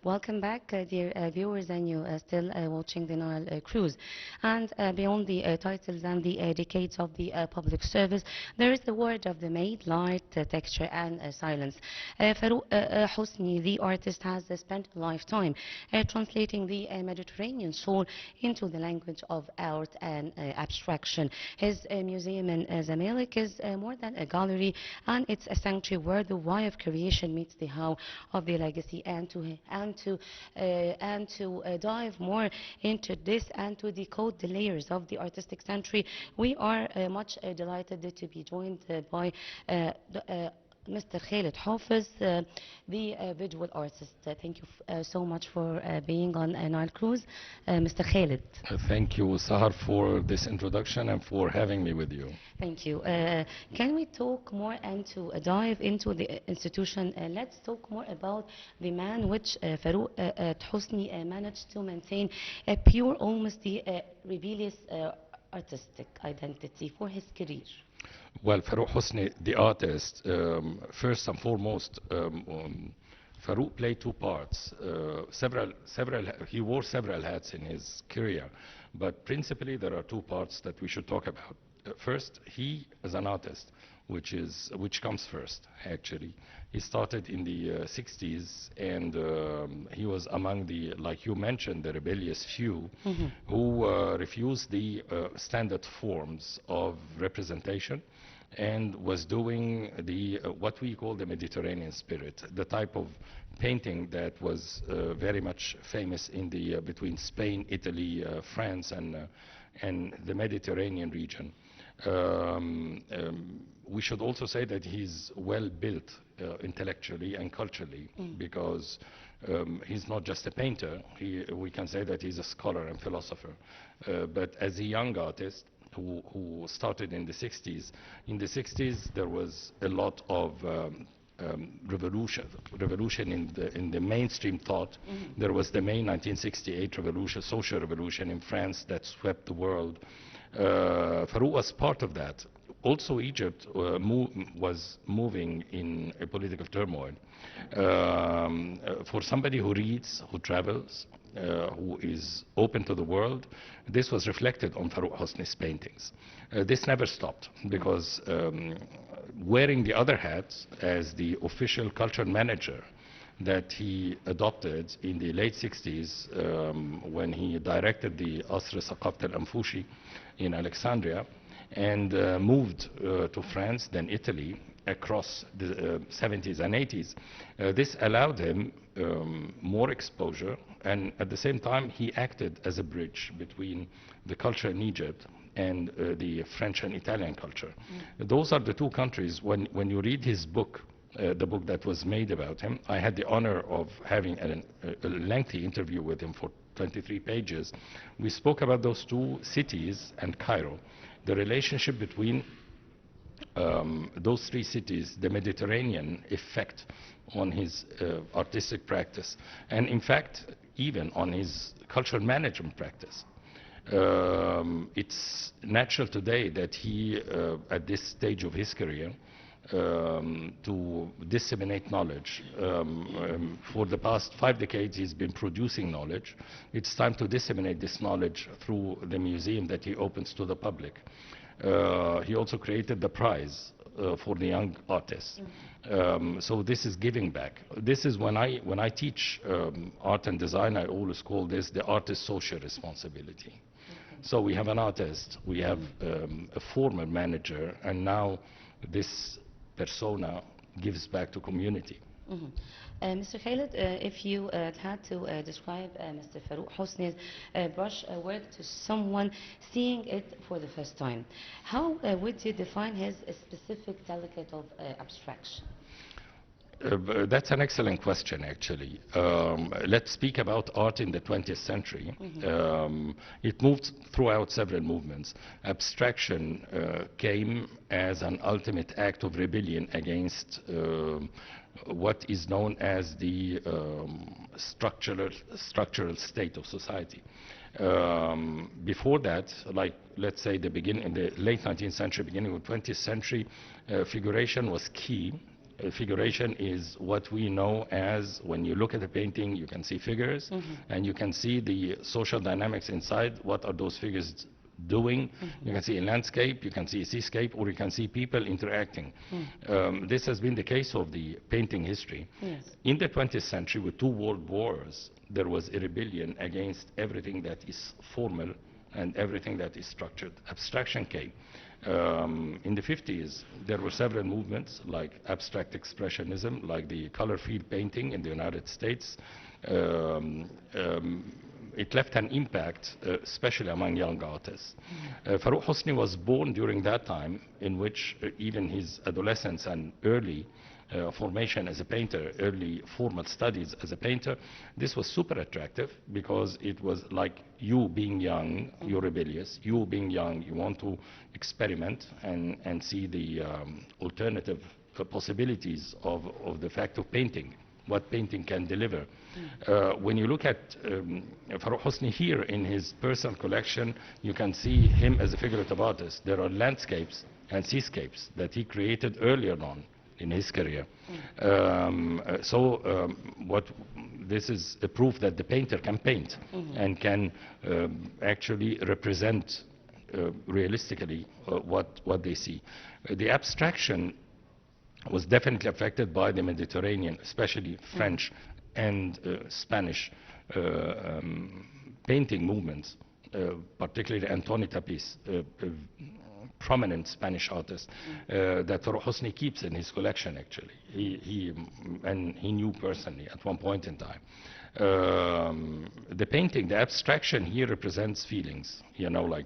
Welcome back, dear viewers, and you still watching the Nile cruise. And beyond the titles and the decades of the public service, there is the word of the maid, light, texture, and silence. Farouk Hosni, the artist, has spent a lifetime translating the Mediterranean soul into the language of art and abstraction. His museum in Zamalek is more than a gallery, and it's a sanctuary where the why of creation meets the how of the legacy. And to dive more into this and to decode the layers of the artistic century, we are much delighted to be joined by Mr. Khaled Hafez, the visual artist. Thank you so much for being on Nile Cruise, Mr. Khaled. Thank you, Sahar, for this introduction and for having me with you. Thank you. Can we talk more and to dive into the institution? Let's talk more about the man which Farouk Hosni managed to maintain a pure, almost the rebellious artistic identity for his career. Well, Farouk Hosni, the artist, first and foremost, Farouk played two parts. He wore several hats in his career, but principally there are two parts that we should talk about. First, he as an artist, which comes first, actually. He started in the 60s, and he was among the, like you mentioned, the rebellious few who refused the standard forms of representation and was doing the what we call the Mediterranean spirit, the type of painting that was very much famous in the between Spain, Italy, France, and the Mediterranean region. We should also say that he's well built intellectually and culturally, because he's not just a painter. We can say that he's a scholar and philosopher. But as a young artist who started in the 60s, there was a lot of revolution in the mainstream thought. There was the May 1968 revolution, social revolution in France that swept the world. Farouk was part of that. Also, Egypt was moving in a political turmoil. For somebody who reads, who travels, who is open to the world, this was reflected on Farouk Hosni's paintings. This never stopped, because wearing the other hats as the official culture manager that he adopted in the late 60s when he directed the Asr Saqafat al-Anfushi in Alexandria, and moved to France, then Italy, across the 70s and 80s. This allowed him more exposure, and at the same time he acted as a bridge between the culture in Egypt and the French and Italian culture. Those are the two countries. When you read his book, the book that was made about him, I had the honor of having a lengthy interview with him for 23 pages. We spoke about those two cities and Cairo, the relationship between those three cities, the Mediterranean effect on his artistic practice, and in fact, even on his cultural management practice. It's natural today that he, at this stage of his career, to disseminate knowledge. For the past 5 decades, he's been producing knowledge. It's time to disseminate this knowledge through the museum that he opens to the public. He also created the prize for the young artists. So this is giving back. This is when I teach art and design, I always call this the artist's social responsibility. So we have an artist, we have a former manager, and now this persona gives back to community. Mr. Khaled, if you had to describe Mr. Farouk Hosni's brush work to someone seeing it for the first time, how would you define his specific delicate of abstraction? That's an excellent question, actually. Let's speak about art in the 20th century. It moved throughout several movements. Abstraction came as an ultimate act of rebellion against what is known as the structural state of society. Before that, like let's say in the late 19th century, beginning of 20th century, figuration was key figuration is what we know as, when you look at a painting, you can see figures, and you can see the social dynamics inside. What are those figures doing? You can see a landscape, you can see a seascape, or you can see people interacting. This has been the case of the painting history. Yes. In the 20th century, with 2 world wars, there was a rebellion against everything that is formal and everything that is structured. Abstraction came. In the 50s, there were several movements like abstract expressionism, like the color field painting in the United States. It left an impact, especially among young artists. Farouk Hosni was born during that time, in which even his adolescence and early formation as a painter, early formal studies as a painter, this was super attractive because it was like you being young, you're rebellious, you being young, you want to experiment and see the alternative possibilities of the fact of painting, what painting can deliver. When you look at Farouk Hosni here in his personal collection, you can see him as a figurative artist. There are landscapes and seascapes that he created earlier on in his career. This is a proof that the painter can paint and can actually represent realistically what they see. The abstraction was definitely affected by the Mediterranean, especially French and Spanish painting movements, particularly Antoni Tapiz, prominent Spanish artist that Farouk Hosni keeps in his collection, actually. He knew personally at one point in time. The painting, the abstraction here represents feelings, you know, like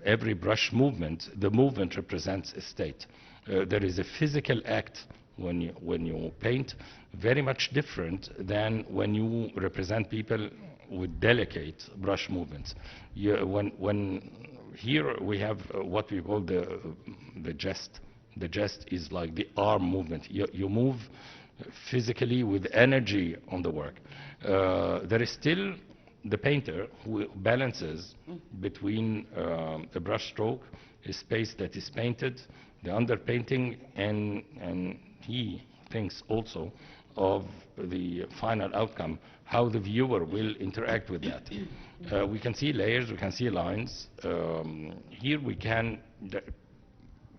every brush movement, the movement represents a state. There is a physical act when you paint, very much different than when you represent people with delicate brush movements. When here we have what we call the gest. The gest is like the arm movement. You move physically with energy on the work. There is still the painter who balances between a brush stroke, a space that is painted, the underpainting, and he thinks also of the final outcome, how the viewer will interact with that. We can see layers, we can see lines. Here we can,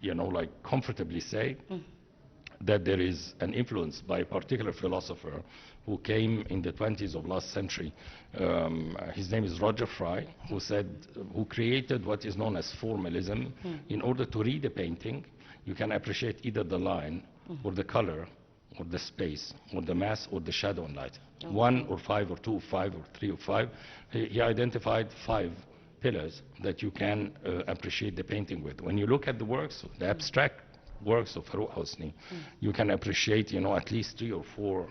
you know, like comfortably say that there is an influence by a particular philosopher who came in the 20s of last century. His name is Roger Fry, who created what is known as formalism. In order to read a painting, you can appreciate either the line or the color or the space or the mass or the shadow and light. 1 or 5 or 2 or 5 or 3 or 5. He identified 5 pillars that you can appreciate the painting with. When you look at the works, the abstract works of Farouk Hosni, you can appreciate, you know, at least 3 or 4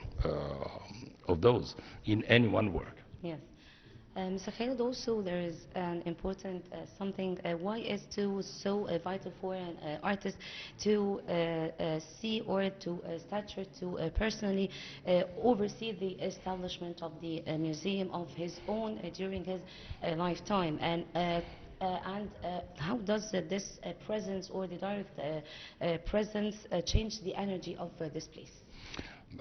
of those in any one work. Yes. Mr. Khaled, also there is an important something. Why is it so vital for an artist to see or to stature to personally oversee the establishment of the museum of his own during his lifetime? And how does this presence or the direct presence change the energy of this place?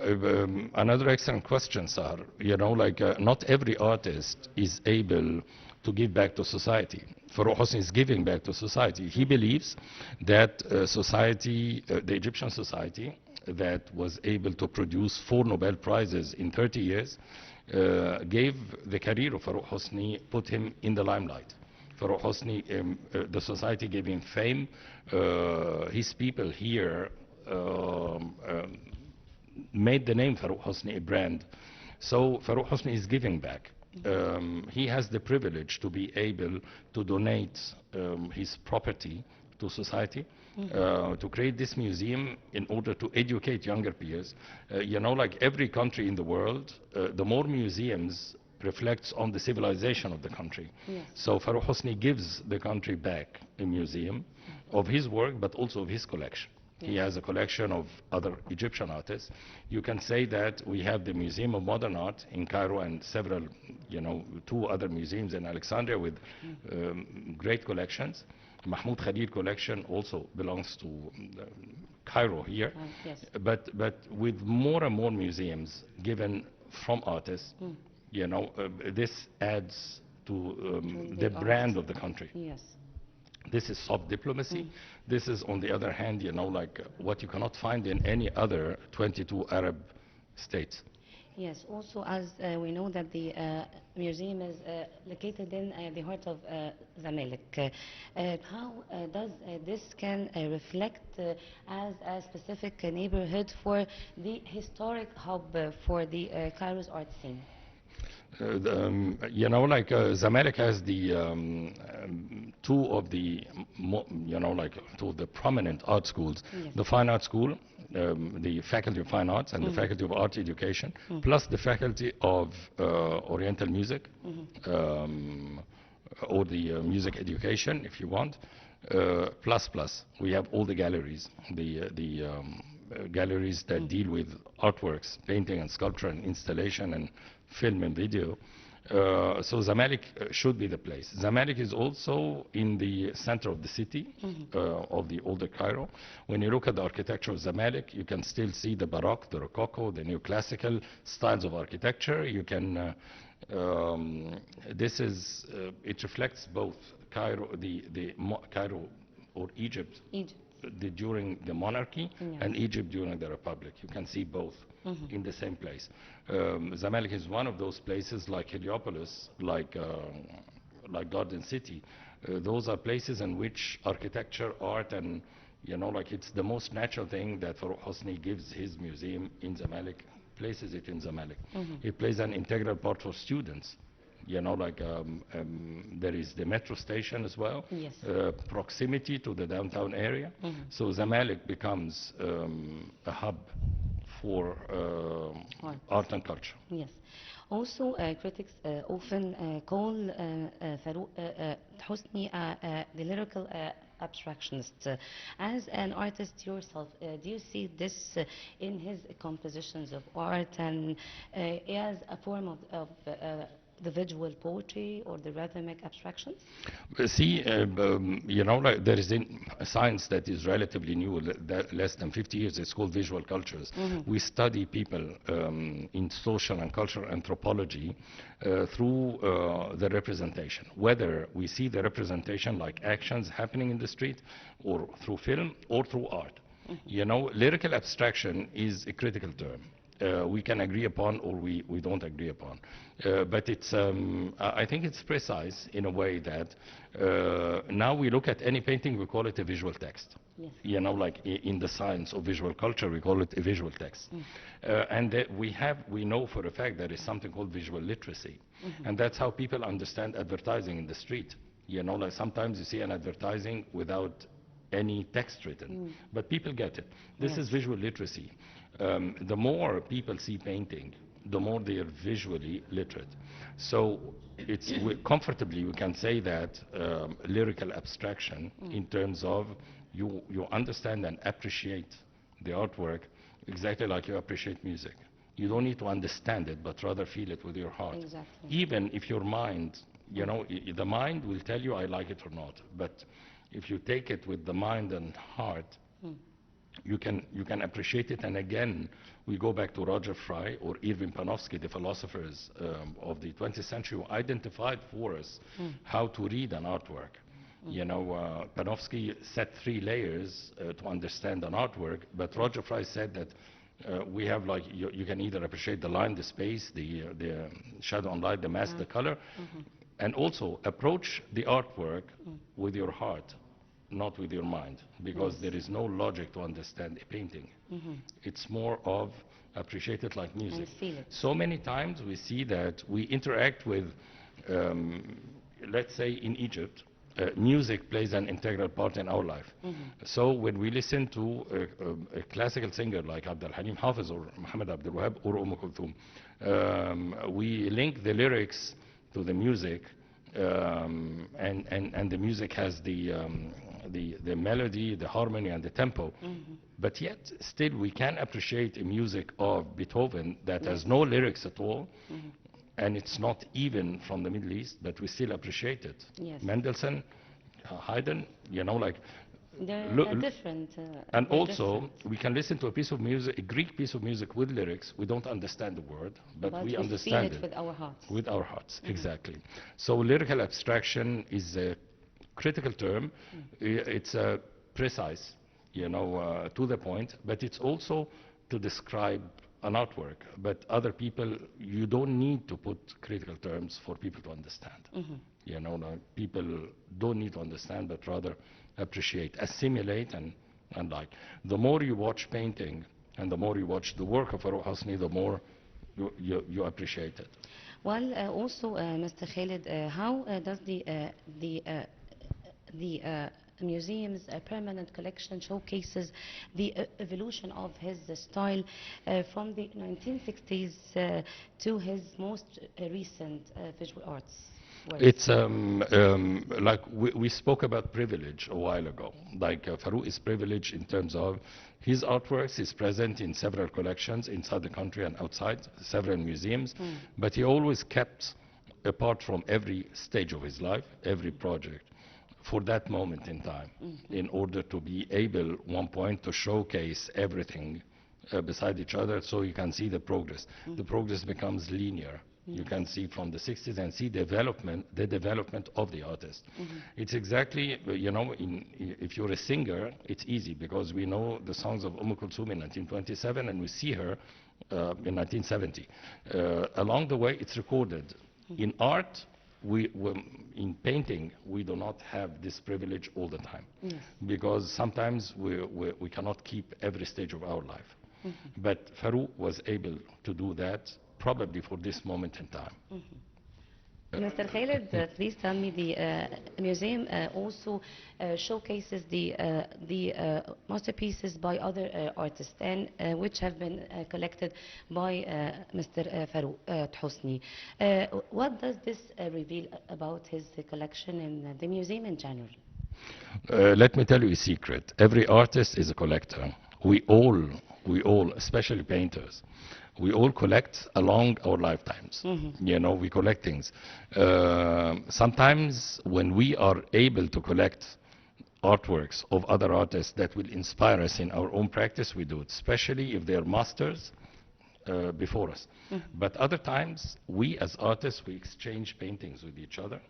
Another excellent question, Sahar. You know, like not every artist is able to give back to society. Farouk Hosni is giving back to society. He believes that society, the Egyptian society, that was able to produce 4 Nobel Prizes in 30 years, gave the career of Farouk Hosni, put him in the limelight. Farouk Hosni, the society gave him fame. His people here made the name Farouk Hosni a brand. So Farouk Hosni is giving back. He has the privilege to be able to donate his property to society, to create this museum in order to educate younger peers. You know, like every country in the world, the more museums reflects on the civilization of the country. Yes. So Farouk Hosni gives the country back a museum of his work, but also of his collection. Yes. He has a collection of other Egyptian artists. You can say that we have the Museum of Modern Art in Cairo and several, you know, 2 other museums in Alexandria with great collections. Mahmoud Khalid collection also belongs to Cairo here, Yes. but with more and more museums given from artists, this adds to To the the brand art. of the country. Yes. This is soft diplomacy. This is, on the other hand, like what you cannot find in any other 22 Arab states. Yes, also as we know that the museum is located in the heart of Zamalek. How does this can reflect as a specific neighborhood for the historic hub for the Cairo's art scene? Zamalek has the two of the, two of the prominent art schools, Yes. the Fine Art School, the Faculty of Fine Arts, and the Faculty of Art Education, plus the Faculty of Oriental Music, or the Music Education, if you want. Plus, we have all the galleries, the galleries that deal with artworks, painting and sculpture and installation and film and video. So Zamalek should be the place. Zamalek is also in the center of the city, of the older Cairo. When you look at the architecture of Zamalek, you can still see the Baroque, the Rococo, the neoclassical styles of architecture. You can, it reflects both Cairo, Cairo or Egypt, during the monarchy, and Egypt during the republic. You can see both in the same place. Zamalek is one of those places, like Heliopolis, like Garden City. Those are places in which architecture, art, and it's the most natural thing that Farouk Hosni gives his museum in Zamalek, places it in Zamalek. It plays an integral part for students. There is the metro station as well, Yes. Proximity to the downtown area. So Zamalek becomes a hub for art and culture. Yes. Also, critics often call Farouk Hosni the lyrical abstractionist. As an artist yourself, do you see this in his compositions of art and as a form of the visual poetry or the rhythmic abstractions? See, there is a science that is relatively new, less than 50 years. It's called visual cultures. We study people in social and cultural anthropology through the representation, whether we see the representation like actions happening in the street, or through film, or through art. Lyrical abstraction is a critical term. We can agree upon, or we don't agree upon. But it's, I think it's precise in a way that now we look at any painting, we call it a visual text. Yes. Like in the science of visual culture, we call it a visual text. And we know for a fact there is something called visual literacy. And that's how people understand advertising in the street. Like sometimes you see an advertising without any text written, but people get it. This is visual literacy. The more people see painting, the more they are visually literate. So it's comfortably we can say that lyrical abstraction, in terms of you understand and appreciate the artwork exactly like you appreciate music. You don't need to understand it, but rather feel it with your heart. Exactly. Even if your mind, the mind will tell you I like it or not, but if you take it with the mind and heart, you can appreciate it. And again, we go back to Roger Fry or Irving Panofsky, the philosophers of the 20th century, who identified for us how to read an artwork. Panofsky set 3 layers to understand an artwork, but Roger Fry said that we have, like, you can either appreciate the line, the space, the shadow and light, the mask, the color, and also approach the artwork with your heart, not with your mind, because there is no logic to understand a painting. It's more of appreciate it like music. And feel it. So many times we see that we interact with, let's say in Egypt, music plays an integral part in our life. So when we listen to a classical singer like Abdul Halim Hafez or Muhammad Abdul Wahab or Kulthum, we link the lyrics to the music, and the music has the melody, the harmony, and the tempo. But yet, still, we can appreciate a music of Beethoven that has no lyrics at all, and it's not even from the Middle East, but we still appreciate it. Yes. Mendelssohn, Haydn, like They're look, different. and They're also, different. we can listen to a piece of music, a Greek piece of music with lyrics. We don't understand the word, but But we we feel understand it it with our hearts. with our hearts. Exactly. So lyrical abstraction is a critical term. It's precise, to the point, but it's also to describe an artwork. But other people, you don't need to put critical terms for people to understand. People don't need to understand, but rather appreciate, assimilate, and like. The more you watch painting and the more you watch the work of Farouk Hosni, the more you appreciate it. Well, also, Mr. Khaled, how does the museum's permanent collection showcases the evolution of his style from the 1960s to his most recent visual arts works? It's like we spoke about privilege a while ago. Like Farouk is privileged in terms of his artworks is present in several collections inside the country and outside, several museums, but he always kept apart from every stage of his life, every project, for that moment in time, in order to be able, one point, to showcase everything beside each other so you can see the progress. The progress becomes linear. You can see from the 60s and see the development of the artist. It's exactly, if you're a singer, it's easy because we know the songs of Kulthum in 1927 and we see her in 1970. Along the way, it's recorded. In art, in painting, we do not have this privilege all the time because sometimes we cannot keep every stage of our life. But Farouk was able to do that probably for this moment in time. Mr. Khaled, please tell me the museum also showcases the masterpieces by other artists and which have been collected by Mr. Farouk Hosni. What does this reveal about his collection and the museum in general? Let me tell you a secret. Every artist is a collector. We all, especially painters, we all collect along our lifetimes. We collect things. Sometimes when we are able to collect artworks of other artists that will inspire us in our own practice, we do it, especially if they are masters before us. But other times, we as artists, we exchange paintings with each other.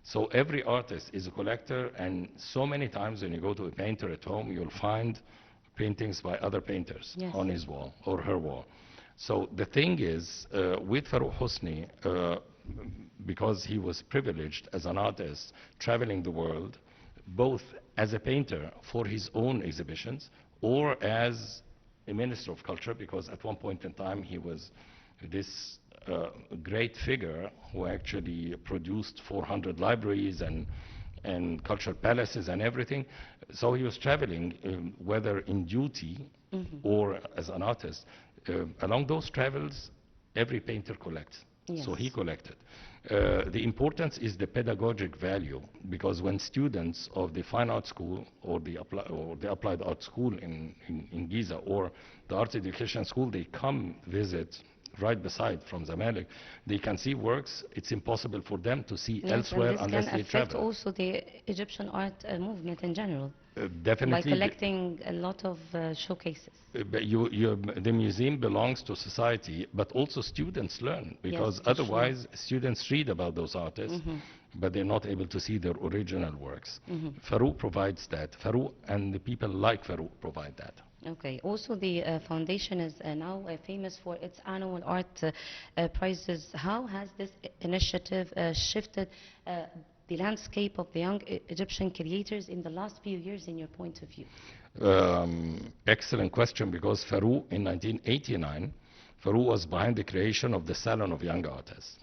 So every artist is a collector, and so many times when you go to a painter at home, you'll find paintings by other painters on his wall or her wall. So the thing is, with Farouk Hosni, because he was privileged as an artist, traveling the world, both as a painter for his own exhibitions, or as a minister of culture, because at one point in time he was this great figure who actually produced 400 libraries and cultural palaces and everything. So he was traveling, whether in duty or as an artist. Along those travels, every painter collects. So he collected. The importance is the pedagogic value, because when students of the fine art school or the applied art school in Giza or the art education school, they come visit right beside from Zamalek, they can see works it's impossible for them to see elsewhere unless they travel. This can affect also the Egyptian art movement in general. Definitely. By collecting a lot of showcases. But the museum belongs to society, but also students learn, because otherwise students read about those artists, but they're not able to see their original works. Farouk provides that. Farouk and the people like Farouk provide that. Okay. Also, the foundation is now famous for its annual art prizes. How has this initiative shifted the landscape of the young Egyptian creators in the last few years, in your point of view? Excellent question, because Farouk in 1989, Farouk was behind the creation of the Salon of Young Artists.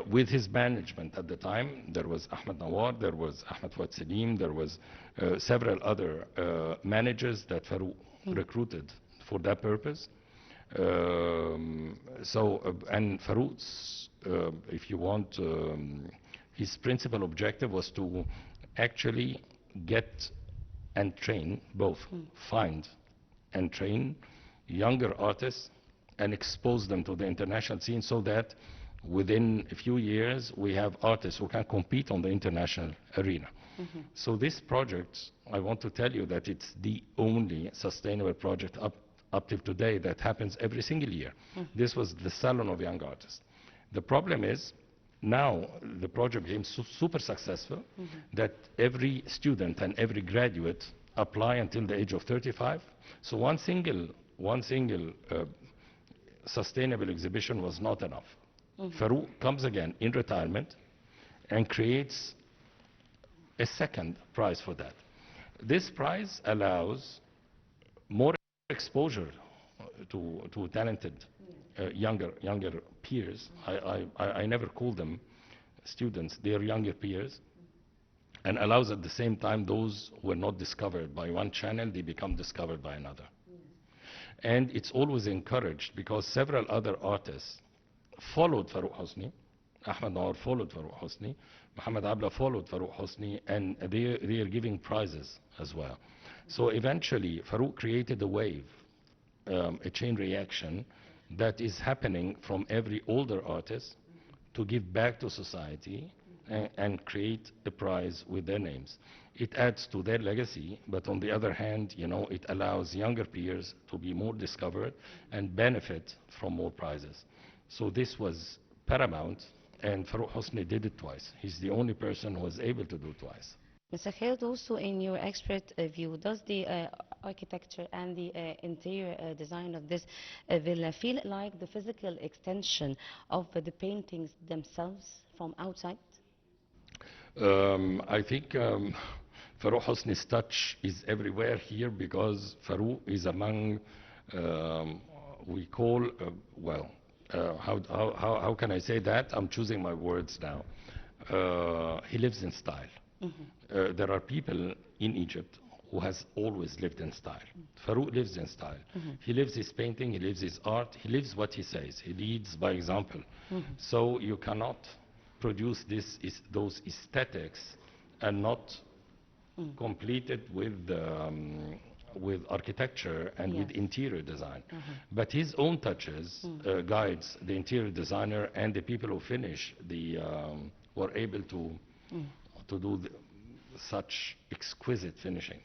With his management at the time, there was Ahmed Nawar, there was Ahmed Fouad Salim, there was several other managers that Farouk recruited for that purpose. And Farouk's, if you want, his principal objective was to actually get and train, both find and train younger artists and expose them to the international scene, so that within a few years we have artists who can compete on the international arena. So this project, I want to tell you that it's the only sustainable project up till today that happens every single year. This was the Salon of Young Artists. The problem is, now the project became super successful that every student and every graduate apply until the age of 35. So one single sustainable exhibition was not enough. Farouk comes again in retirement and creates a second prize for that. This prize allows more exposure to talented younger peers. I never call them students, they are younger peers, and allows at the same time those who are not discovered by one channel, they become discovered by another. And it's always encouraged because several other artists followed Farouk Hosni. Ahmed Nawar followed Farouk Hosni. Mohammed Abla followed Farouk Hosni, and they are giving prizes as well. So eventually, Farouk created a wave, a chain reaction that is happening from every older artist to give back to society and create a prize with their names. It adds to their legacy, but on the other hand, you know, it allows younger peers to be more discovered and benefit from more prizes. So this was paramount, and Farouk Hosni did it twice. He's the only person who was able to do it twice. Mr. Khaled, also in your expert view, does the architecture and the interior design of this villa feel like the physical extension of the paintings themselves from outside? I think Farouk Hosni's touch is everywhere here because Farouk is among, we call, how can I say that? I'm choosing my words now. He lives in style. There are people in Egypt who has always lived in style. Farouk lives in style. He lives his painting, he lives his art, he lives what he says. He leads by example. So you cannot produce those aesthetics and not complete it with architecture and with interior design. But his own touches guides the interior designer and the people who finish were able to do such exquisite finishing.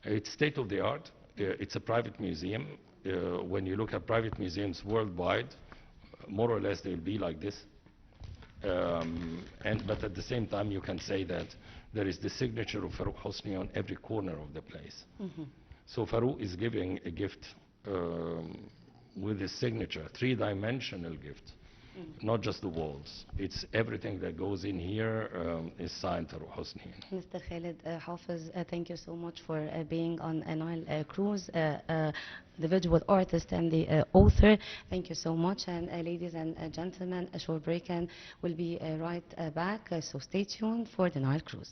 It's state of the art. It's a private museum. When you look at private museums worldwide, more or less they'll be like this. But at the same time, you can say that there is the signature of Farouk Hosni on every corner of the place. So Farouk is giving a gift with his signature, three-dimensional gift. Not just the walls. It's everything that goes in here is signed Farouk Hosni. Mr. Khaled, Hafez, thank you so much for being on a Nile cruise, the visual artist and the author. Thank you so much. And ladies and gentlemen, a short break and we'll be right back. So stay tuned for the Nile cruise.